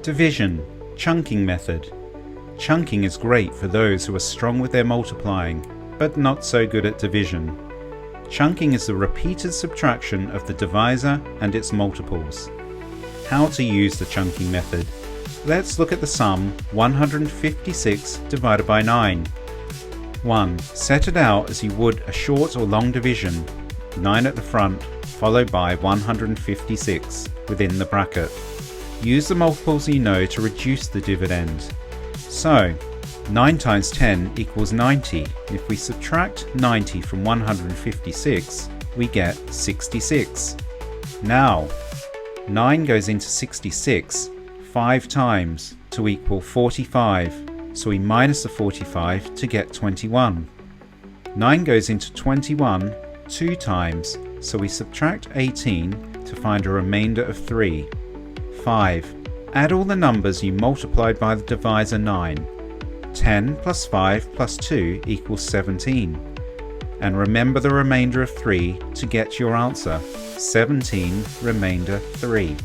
Division, chunking method. Chunking is great for those who are strong with their multiplying, but not so good at division. Chunking is the repeated subtraction of the divisor and its multiples. How to use the chunking method? Let's look at the sum 156 divided by 9. 1. Set it out as you would a short or long division, 9 at the front, followed by 156 within the bracket. Use the multiples you know to reduce the dividend. So, 9 times 10 equals 90. If we subtract 90 from 156, we get 66. Now, 9 goes into 66 5 times to equal 45, so we minus the 45 to get 21. 9 goes into 21 2 times, so we subtract 18 to find a remainder of 3. 5. Add all the numbers you multiplied by the divisor 9. 10 plus 5 plus 2 equals 17. And remember the remainder of 3 to get your answer. 17 remainder 3.